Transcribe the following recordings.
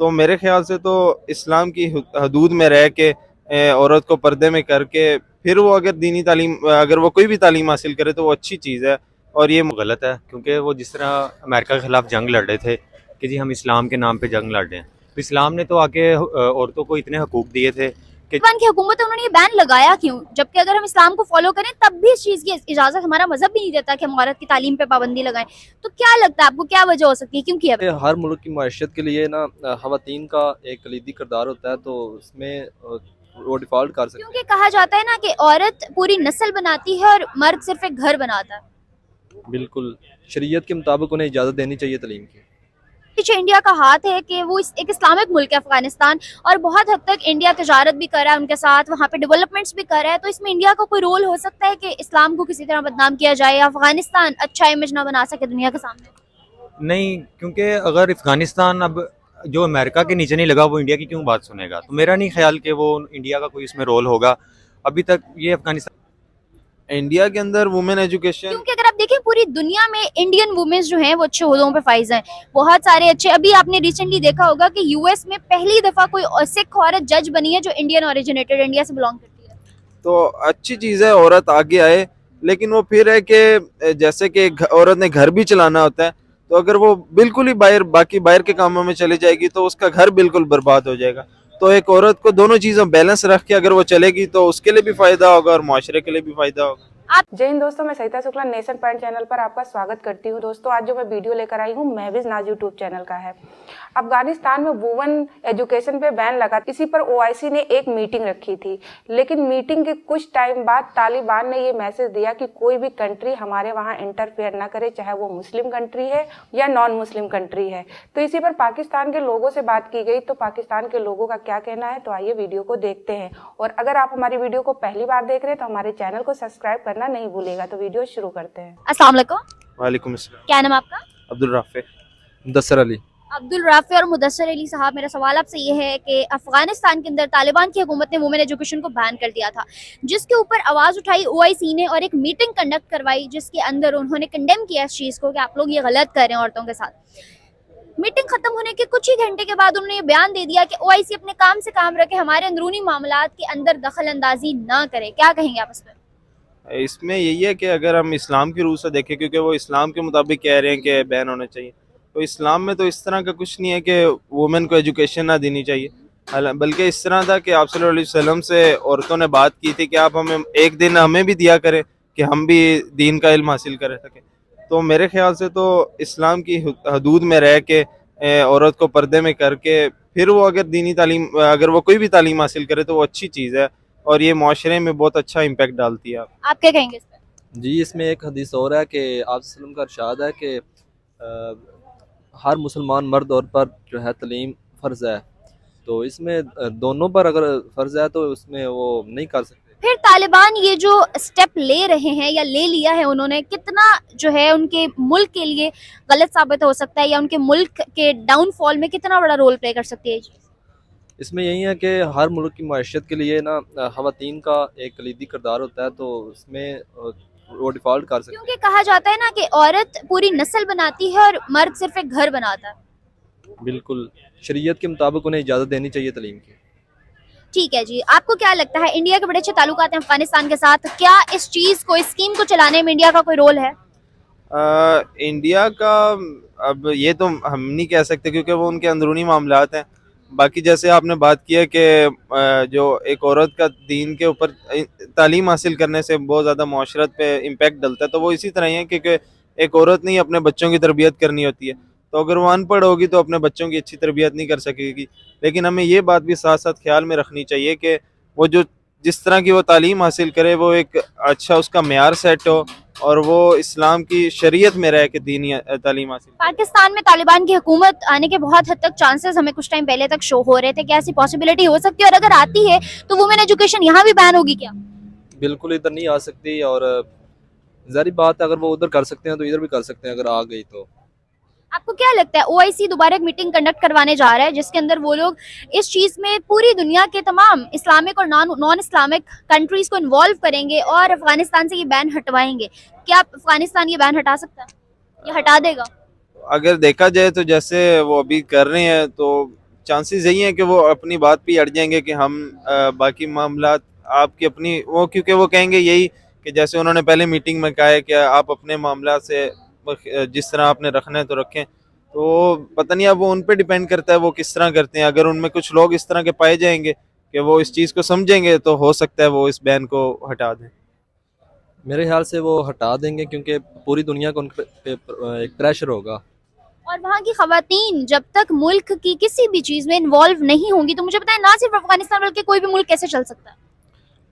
तो मेरे ख्याल से तो इस्लाम की हदूद में रह के औरत को पर्दे में करके फिर वो अगर दीनी तालीम अगर वो कोई भी तालीम हासिल करे तो वो अच्छी चीज़ है। और ये गलत है, क्योंकि वो जिस तरह अमेरिका के खिलाफ जंग लड़ रहे थे कि जी हम इस्लाम के नाम पे जंग लड़ रहे हैं, तो इस्लाम ने तो आके औरतों को इतने हकूक दिए थे कि तालिबान की हुकूमत है, उन्होंने ये बैन लगाया क्यों? जबकि अगर हम इस्लाम को फॉलो करें तब भी इस चीज की इजाजत हमारा मजहब भी नहीं देता कि हम औरत की तालीम पे पाबंदी लगाएं। तो क्या लगता है आपको, क्या वजह हो सकती है, क्यों किया? हर मुल्क की मईशत के लिए ना ख़वातीन का एक कलीदी किरदार होता है, तो उसमें वो डिफ़ॉल्ट कर सकते हैं। क्योंकि कहा जाता है ना कि औरत पूरी नस्ल बनाती है और मर्द सिर्फ एक घर बनाता है। बिल्कुल, शरीयत के मुताबिक उन्हें इजाज़त देनी चाहिए तालीम की। पीछे इंडिया का हाथ है कि वो एक इस्लामिक मुल्क है अफगानिस्तान, और बहुत हद तक इंडिया तजारत भी कर रहा है उनके साथ, वहाँ पे डेवलपमेंट्स भी कर रहा है। तो इसमें इंडिया का कोई रोल हो सकता है कि इस्लाम को किसी तरह बदनाम किया जाए या अफगानिस्तान अच्छा इमेज ना बना सके दुनिया के सामने? नहीं, क्योंकि अगर अफगानिस्तान अब जो अमेरिका के नीचे नहीं लगा वो इंडिया की क्यों बात सुनेगा, तो मेरा नहीं ख्याल कि वो इंडिया का कोई इसमें रोल होगा। अभी तक ये अफगानिस्तान इंडिया के अंदर वुमेन एजुकेशन क्योंकि अगर आप देखें पूरी दुनिया में इंडियन वुमेन्स जो हैं वो अच्छे ओहदों पे फाइज हैं, बहुत सारे अच्छे। अभी आपने रिसेंटली देखा होगा कि यूएस में पहली दफा कोई सिख औरत जज बनी है जो इंडियन ओरिजिनेटेड, इंडिया से बिलोंग करती है। तो अच्छी चीज़ है औरत आगे आए, लेकिन वो फिर है कि जैसे कि औरत ने घर भी चलाना होता है, तो अगर वो बिल्कुल ही बाहर के कामों में चली जाएगी तो उसका घर बिल्कुल बर्बाद हो जाएगा। तो एक औरत को दोनों चीज़ों बैलेंस रख के अगर वो चलेगी तो उसके लिए भी फायदा होगा और माशरे के लिए भी फायदा होगा। जय हिंद दोस्तों, मैं सरिता शुक्ला नेशन पॉइंट चैनल पर आपका स्वागत करती हूं। दोस्तों, आज जो मैं वीडियो लेकर आई हूं महविज नाज यूट्यूब चैनल का है। अफगानिस्तान में वुमेन एजुकेशन पे बैन लगा, इसी पर ओआईसी ने एक मीटिंग रखी थी। लेकिन मीटिंग के कुछ टाइम बाद तालिबान ने ये मैसेज दिया कि कोई भी कंट्री हमारे वहाँ इंटरफेयर ना करे, चाहे वो मुस्लिम कंट्री है या नॉन मुस्लिम कंट्री है। तो इसी पर पाकिस्तान के लोगों से बात की गई, तो पाकिस्तान के लोगों का क्या कहना है, तो आइए वीडियो को देखते हैं। और अगर आप हमारी वीडियो को पहली बार देख रहे हैं तो हमारे चैनल को सब्सक्राइब करना नहीं भूलेगा। तो वीडियो शुरू करते हैं। अस्सलाम वालेकुम। वालेकुम अस्सलाम। क्या नाम आपका? अब्दुल राफे। मुदस्सर अली। अब्दुल राफे और मुदस्सर अली साहब, मेरा सवाल आपसे ये है कि अफगानिस्तान के अंदर तालिबान की हुकूमत ने वुमेन एजुकेशन को बैन कर दिया था, जिसके ऊपर आवाज़ उठाई ओआईसी ने और एक मीटिंग कंडक्ट करवाई जिसके अंदर उन्होंने कंडेम किया इस चीज़ को कि आप लोग ये गलत कर रहे हैं औरतों के साथ। मीटिंग खत्म होने के कुछ ही घंटे के बाद उन्होंने ये बयान दे दिया कि ओआईसी अपने काम से काम रखे, हमारे अंदरूनी मामलात के अंदर दखल अंदाजी ना करे। क्या कहेंगे आप इस पर? इसमें यही है कि अगर हम इस्लाम की रूह से देखें, क्योंकि वो इस्लाम के मुताबिक कह रहे हैं कि बैन होना चाहिए, तो इस्लाम में तो इस तरह का कुछ नहीं है कि वुमेन को एजुकेशन ना देनी चाहिए। बल्कि इस तरह था कि आप सल्लल्लाहु अलैहि वसल्लम से औरतों ने बात की थी कि आप हमें एक दिन हमें भी दिया करें कि हम भी दीन का इल्म हासिल कर सकें। तो मेरे ख्याल से तो इस्लाम की हदूद में रह के औरत को पर्दे में करके फिर वो अगर दीनी तालीम अगर वो कोई भी तालीम हासिल करे तो वो अच्छी चीज़ है और ये माशरे में बहुत अच्छा इम्पैक्ट डालती है। आप क्या कहेंगे इस पर? जी, इसमें एक हदीस और है कि आप वसल्लम का इरशाद है कि हर मुसलमान मर्द और पर जो है तालीम फ़र्ज़ है, तो इसमें दोनों पर अगर फ़र्ज़ है तो उसमें वो नहीं कर सकते। फिर तालिबान ये जो स्टेप ले रहे हैं या ले लिया है उन्होंने, कितना जो है उनके मुल्क के लिए गलत साबित हो सकता है या उनके मुल्क के डाउनफॉल में कितना बड़ा रोल प्ले कर सकती है ये चीज़? इसमें यही है कि हर मुल्क की मईशत के लिए ना ख़वातीन का एक कलीदी किरदार होता है, तो उसमें वो डिफ़ॉल्ट कर सकते हैं। क्योंकि कहा जाता है ना कि औरत पूरी नस्ल बनाती है और मर्द सिर्फ एक घर बनाता है। बिल्कुल, शरीयत के मुताबिक उन्हें इजाज़त देनी चाहिए तालीम की। ठीक है जी, आपको क्या लगता है इंडिया के बड़े अच्छे ताल्लुकात हैं अफगानिस्तान के साथ, क्या इस चीज़ को, इस स्कीम को चलाने में इंडिया का कोई रोल है? इंडिया का अब ये तो हम नहीं कह सकते क्योंकि वो उनके अंदरूनी मामलात हैं। बाकी जैसे आपने बात की है कि जो एक औरत का दीन के ऊपर तालीम हासिल करने से बहुत ज़्यादा माशरत पे इम्पेक्ट डलता है, तो वो इसी तरह ही है क्योंकि एक औरत ने ही अपने बच्चों की तरबियत करनी होती है, तो अगर वो अनपढ़ होगी तो अपने बच्चों की अच्छी तरबियत नहीं कर सकेगी। लेकिन हमें ये बात भी साथ साथ ख्याल में रखनी चाहिए कि वो जो जिस तरह की वो तालीम हासिल करे वो एक अच्छा उसका मेयार सेट हो और वो इस्लाम की शरीयत में रह के दीनी तालीम हासिल। पाकिस्तान में तालिबान की हुकूमत आने के बहुत हद तक चांसेस हमें कुछ टाइम पहले तक शो हो रहे थे, क्या ऐसी पॉसिबिलिटी हो सकती है? और अगर आती है तो वुमेन एजुकेशन यहाँ भी बैन होगी क्या? बिल्कुल इधर नहीं आ सकती, और ज़ाहिर बात है अगर वो उधर कर सकते हैं तो इधर भी कर सकते हैं अगर आ गई तो। आपको क्या लगता है ओआईसी दोबारा एक मीटिंग कंडक्ट करवाने जा रहा है जिसके अंदर वो लोग इस चीज में पूरी दुनिया के तमाम इस्लामिक और नॉन इस्लामिक कंट्रीज को इन्वॉल्व करेंगे और अफगानिस्तान से ये बैन हटवाएंगे? क्या अफगानिस्तान ये बैन हटा सकता है या हटा देगा? अगर देखा जाए तो जैसे वो अभी कर रहे हैं तो चांसेस यही हैं कि वो अपनी बात पे ही अड़ जाएंगे कि हम बाकी मामलात आपकी अपनी वो, क्योंकि वो कहेंगे यही कि जैसे उन्होंने पहले मीटिंग में कहा है कि आप अपने मामला से जिस तरह आपने रखना है तो रखें। तो पता नहीं, अब वो उन पे डिपेंड करता है वो किस तरह करते हैं। अगर उनमें कुछ लोग इस तरह के पाए जाएंगे कि वो इस चीज़ को समझेंगे तो हो सकता है वो इस बैन को हटा दें। मेरे ख्याल से वो हटा देंगे क्योंकि पूरी दुनिया को उन पे एक प्रेशर होगा। और वहाँ की खवातीन जब तक मुल्क की किसी भी चीज में इन्वॉल्व नहीं होंगी तो मुझे पता है ना सिर्फ अफगानिस्तान बल्कि कोई भी मुल्क कैसे चल सकता है।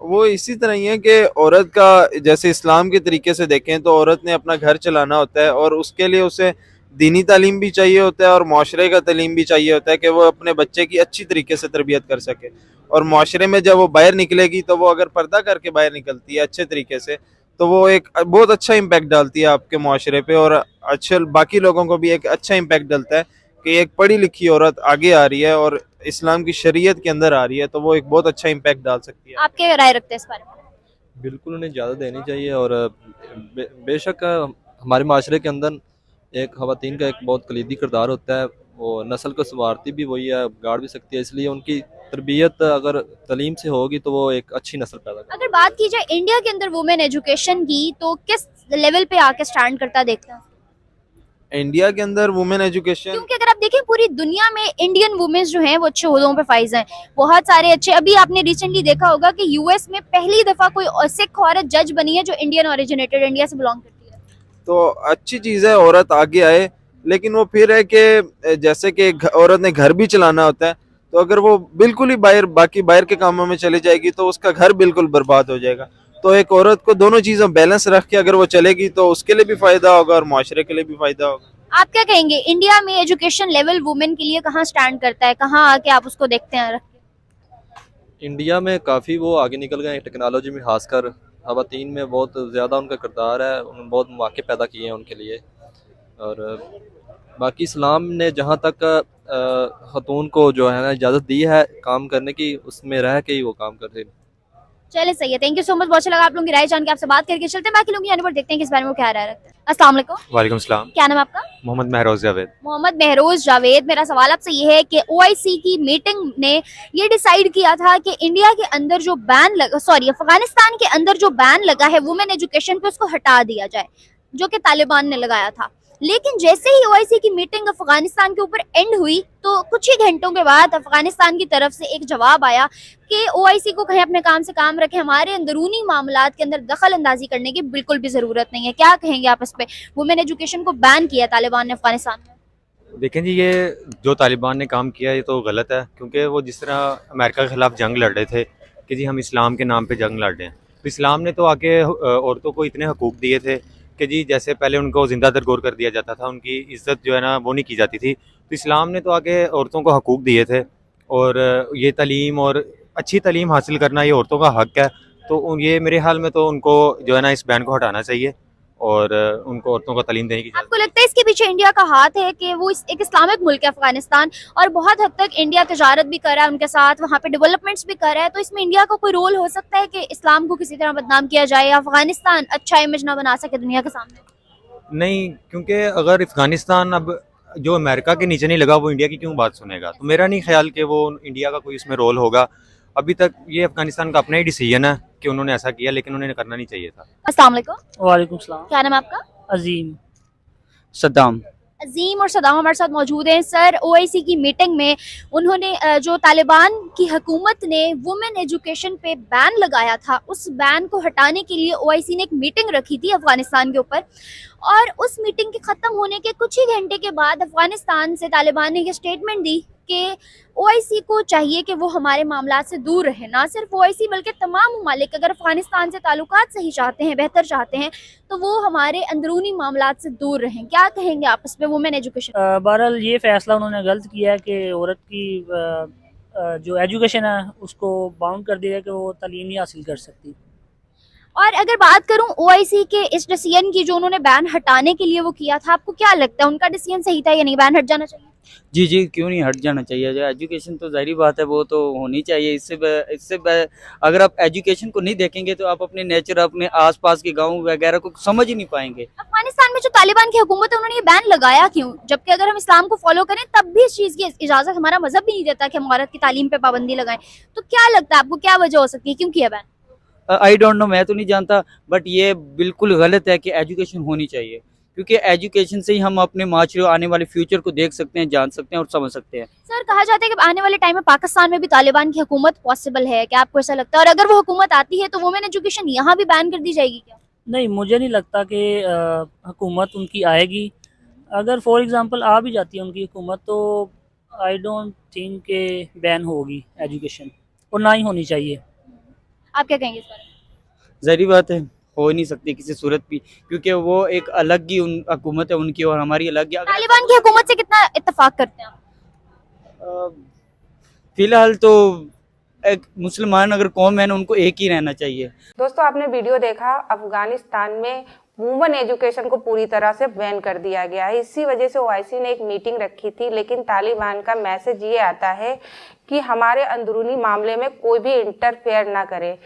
वो इसी तरह ही है कि औरत का, जैसे इस्लाम के तरीके से देखें तो औरत ने अपना घर चलाना होता है और उसके लिए उसे दीनी तालीम भी चाहिए होता है और माशरे का तालीम भी चाहिए होता है कि वो अपने बच्चे की अच्छी तरीके से तरबियत कर सके। और माशरे में जब वो बाहर निकलेगी तो वो अगर पर्दा करके बाहर निकलती है अच्छे तरीके से तो वो एक बहुत अच्छा इम्पैक्ट डालती है आपके माशरे पे, और अच्छे बाकी लोगों को भी एक अच्छा इम्पैक्ट डालता है कि एक पढ़ी लिखी औरत आगे आ रही है और इस्लाम की शरीयत के अंदर आ रही है, तो वो एक बहुत अच्छा इम्पैक्ट डाल सकती है। आप क्या राय रखते हैं इस बारे में? बिल्कुल उन्हें ज़्यादा देनी चाहिए। और बेशक हमारे माशरे के अंदर एक खवातीन का एक बहुत कलीदी किरदार होता है। वो नस्ल को संवारती भी वही है, गाड़ भी सकती है। इसलिए उनकी तरबियत अगर तालीम से होगी तो वो एक अच्छी नस्ल पैदा करेगी। अगर बात की जाए इंडिया के अंदर वुमेन एजुकेशन की तो किस लेवल पे आके स्टैंड करता देखते हैं? इंडिया के अंदर वुमेन एजुकेशन, क्योंकि अगर आप देखें पूरी दुनिया में इंडियन वुमेन्स जो हैं वो अच्छे ओहदों पे फाइज हैं, बहुत सारे अच्छे। अभी आपने रिसेंटली देखा होगा कि यूएस में पहली दफा कोई सिख औरत जज बनी है जो इंडियन ओरिजिनेटेड, इंडिया से बिलोंग करती है। तो अच्छी चीज़ है औरत आगे आए, लेकिन वो फिर है कि जैसे कि औरत ने घर भी चलाना होता है, तो अगर वो बिल्कुल ही बाकी बाहर के कामों में चली जाएगी तो उसका घर बिल्कुल बर्बाद हो जाएगा। तो एक औरत को दोनों चीज़ों बैलेंस रख के अगर वो चलेगी तो उसके लिए भी फायदा होगा और माशरे के लिए भी फायदा होगा। आप क्या कहेंगे इंडिया में एजुकेशन लेवल वुमेन के लिए कहाँ स्टैंड करता है, कहाँ आके आप उसको देखते हैं? इंडिया में काफ़ी वो आगे निकल गए हैं टेक्नोलॉजी में, खासकर खवातीन में बहुत ज़्यादा उनका किरदार है। उन्होंने बहुत मौके पैदा किए हैं उनके लिए। और बाकी इस्लाम ने जहाँ तक खतून को जो है ना इजाज़त दी है काम करने की, उसमें रह के ही वो काम कर रहे हैं। चले सही है, थैंक यू सो मच, बहुत अच्छा लगा आप लोगों की राय जान के। आपसे बात करके चलते हैं बाकी लोग यहाँ पर, देखते हैं किस बारे में वो क्या राय रखते हैं। अस्सलाम वालेकुम। वालेकुम सलाम। क्या नाम है आपका? मोहम्मद महरोज जावेद। मोहम्मद महरोज जावेद, मेरा सवाल आपसे ये है कि ओआईसी की मीटिंग ने ये डिसाइड किया था कि इंडिया के अंदर जो बैन लगा, सॉरी अफगानिस्तान के अंदर जो बैन लगा है वुमेन एजुकेशन पे, उसको हटा दिया जाए, जो कि तालिबान ने लगाया था। लेकिन जैसे ही ओआईसी की मीटिंग अफगानिस्तान के ऊपर एंड हुई तो कुछ ही घंटों के बाद अफगानिस्तान की तरफ से एक जवाब आया कि ओआईसी को कहीं अपने काम से काम रखें, हमारे अंदरूनी मामलात के अंदर दखल अंदाजी करने की बिल्कुल भी जरूरत नहीं है। क्या कहेंगे आप इस पे? वुमेन एजुकेशन को बैन किया तालिबान ने अफगानिस्तान में। देखें जी, ये जो तालिबान ने काम किया ये तो गलत है, क्योंकि वो जिस तरह अमेरिका के ख़िलाफ़ जंग लड़ रहे थे कि जी हम इस्लाम के नाम पे जंग लड़ रहे हैं, तो इस्लाम ने तो आके औरतों को इतने हकूक़ दिए थे कि जी जैसे पहले उनको ज़िंदा दरगोर कर दिया जाता था, उनकी इज़्ज़त जो है ना वो नहीं की जाती थी, तो इस्लाम ने तो आके औरतों को हकूक़ दिए थे। और ये तालीम और अच्छी तालीम हासिल करना ये औरतों का हक़ है। तो ये मेरे ख्याल में तो उनको जो है ना इस बैन को हटाना चाहिए और उनको औरतों को तालीम देने की आपको लगता है इसके पीछे इंडिया का हाथ है कि वो एक इस्लामिक मुल्क है अफगानिस्तान, और बहुत हद तक इंडिया तजारत भी कर रहा है उनके साथ, वहाँ पे डेवलपमेंट्स भी कर रहा है, तो इसमें इंडिया का कोई रोल हो सकता है कि इस्लाम को किसी तरह बदनाम किया जाए या अफगानिस्तान अच्छा इमेज ना बना सके दुनिया के सामने? नहीं, क्योंकि अगर अफगानिस्तान अब जो अमेरिका के नीचे नहीं लगा वो इंडिया की क्यों बात सुनेगा? तो मेरा नहीं ख्याल कि वो इंडिया का कोई इसमें रोल होगा। अभी तक ये अफगानिस्तान का अपना ही डिसीजन है कि उन्होंने ऐसा किया, लेकिन उन्हें करना नहीं चाहिए था। अस्सलाम वालेकुम। वालेकुम सलाम। क्या नाम है आपका? अजीम सद्दाम। अजीम और सदाम हमारे साथ मौजूद हैं। सर, ओआईसी की मीटिंग में उन्होंने जो तालिबान की हुकूमत ने वुमेन एजुकेशन पे बैन लगाया था, उस बैन को हटाने के लिए ओआईसी ने एक मीटिंग रखी थी अफगानिस्तान के ऊपर, और उस मीटिंग के ख़त्म होने के कुछ ही घंटे के बाद अफगानिस्तान से तालिबान ने ये स्टेटमेंट दी कि ओआईसी को चाहिए कि वो हमारे मामलात से दूर रहे। ना सिर्फ ओआईसी बल्कि तमाम ममालिक अगर अफगानिस्तान से ताल्लुकात सही चाहते हैं, बेहतर चाहते हैं, तो वो हमारे अंदरूनी मामलात से दूर रहें। क्या कहेंगे आप इस पे वुमेन एजुकेशन? बहरहाल ये फैसला उन्होंने गलत किया है कि औरत की जो एजुकेशन है उसको बाउंड कर दिया है कि वो तालीम नहीं हासिल कर सकती। और अगर बात करूं ओआईसी के इस डिसीजन की जो उन्होंने बैन हटाने के लिए वो किया था, आपको क्या लगता है उनका डिसीजन सही था या नहीं, बैन हट जाना चाहिए? जी जी, क्यों नहीं हट जाना चाहिए। जो एजुकेशन तो ज़ाहिर बात है वो तो होनी चाहिए। अगर आप एजुकेशन को नहीं देखेंगे तो आप अपने नेचर, अपने आसपास के गांव वगैरह को समझ ही नहीं पाएंगे। अफगानिस्तान में जो तालिबान की हुकूमत है उन्होंने ये बैन लगाया क्यों, जबकि अगर हम इस्लाम को फॉलो करें तब भी इस चीज की इजाजत हमारा मजहब भी नहीं देता कि हम औरत की तालीम पे पाबंदी लगाएं। तो क्या लगता है आपको, क्या वजह हो सकती है, क्यों किया बैन? आई डोंट नो, मैं तो नहीं जानता, बट ये बिल्कुल गलत है कि एजुकेशन होनी चाहिए, क्योंकि एजुकेशन से ही हम अपने माशरे आने वाले फ्यूचर को देख सकते हैं, जान सकते हैं और समझ सकते हैं। सर, कहा जाता है कि आने वाले टाइम में पाकिस्तान में भी तालिबान की हुकूमत पॉसिबल है, क्या आपको ऐसा लगता है? और अगर वो हुकूमत आती है तो वुमेन एजुकेशन यहाँ भी बैन कर दी जाएगी क्या? नहीं, मुझे नहीं लगता कि हुकूमत उनकी आएगी। अगर फॉर एग्जांपल आ भी जाती है उनकी हुकूमत तो आई डोंट थिंक के बैन होगी एजुकेशन, और ना ही होनी चाहिए। आप क्या कहेंगे इस बारे में? ज़ाहिर बात है, हो ही नहीं सकती किसी सूरत भी, क्योंकि वो एक अलग ही हुकूमत है उनकी और हमारी अलग ही। तालिबान की हुकूमत से कितना इत्तेफाक करते हैं आप? फिलहाल तो एक मुसलमान अगर कौम है ना, उनको एक ही रहना चाहिए। दोस्तों, आपने वीडियो देखा, अफगानिस्तान में वुमेन एजुकेशन को पूरी तरह से बैन कर दिया गया है। इसी वजह से ओआईसी ने एक मीटिंग रखी थी, लेकिन तालिबान का मैसेज ये आता है कि हमारे अंदरूनी मामले में कोई भी इंटरफेयर ना करे।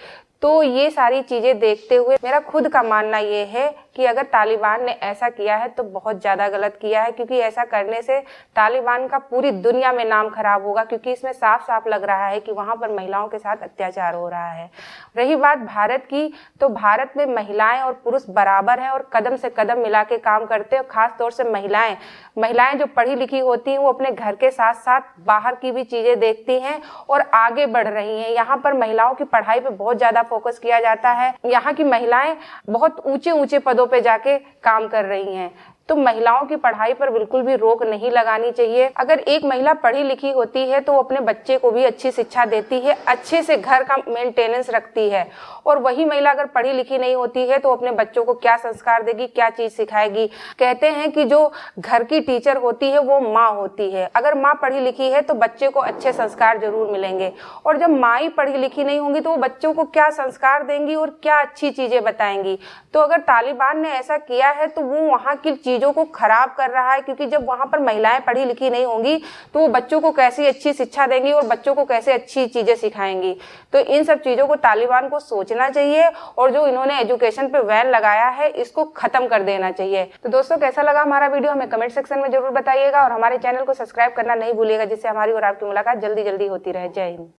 तो ये सारी चीज़ें देखते हुए मेरा खुद का मानना ये है कि अगर तालिबान ने ऐसा किया है तो बहुत ज़्यादा गलत किया है, क्योंकि ऐसा करने से तालिबान का पूरी दुनिया में नाम खराब होगा, क्योंकि इसमें साफ साफ लग रहा है कि वहाँ पर महिलाओं के साथ अत्याचार हो रहा है। रही बात भारत की, तो भारत में महिलाएं और पुरुष बराबर हैं और कदम से कदम मिला के काम करते हैं। खास तौर से महिलाएं जो पढ़ी लिखी होती हैं वो अपने घर के साथ साथ बाहर की भी चीज़ें देखती हैं और आगे बढ़ रही हैं। यहाँ पर महिलाओं की पढ़ाई पर बहुत ज़्यादा फोकस किया जाता है। यहाँ की महिलाएं बहुत ऊंचे ऊंचे पदों पे जाके काम कर रही हैं। तो महिलाओं की पढ़ाई पर बिल्कुल भी रोक नहीं लगानी चाहिए। अगर एक महिला पढ़ी लिखी होती है तो अपने बच्चे को भी अच्छी शिक्षा देती है, अच्छे से घर का मेंटेनेंस रखती है। और वही महिला अगर पढ़ी लिखी नहीं होती है तो अपने बच्चों को क्या संस्कार देगी, क्या चीज सिखाएगी? कहते हैं कि जो घर की टीचर होती है वो माँ होती है। अगर माँ पढ़ी लिखी है तो बच्चे को अच्छे संस्कार जरूर मिलेंगे, और जब माँ ही पढ़ी लिखी नहीं होंगी तो वो बच्चों को क्या संस्कार देंगी और क्या अच्छी चीजें बताएंगी? तो अगर तालिबान ने ऐसा किया है तो वो वहाँ की चीजों को खराब कर रहा है, क्योंकि जब वहां पर महिलाएं पढ़ी लिखी नहीं होंगी तो वो बच्चों को कैसी अच्छी शिक्षा देंगी और बच्चों को कैसे अच्छी चीजें सिखाएंगी। तो इन सब चीजों को तालिबान को सोचना चाहिए, और जो इन्होंने एजुकेशन पे बैन लगाया है इसको खत्म कर देना चाहिए। तो दोस्तों, कैसा लगा हमारा वीडियो हमें कमेंट सेक्शन में जरूर बताइएगा, और हमारे चैनल को सब्सक्राइब करना नहीं भूलिएगा, जिससे हमारी और आपकी मुलाकात जल्दी जल्दी होती रहे। जय हिंद।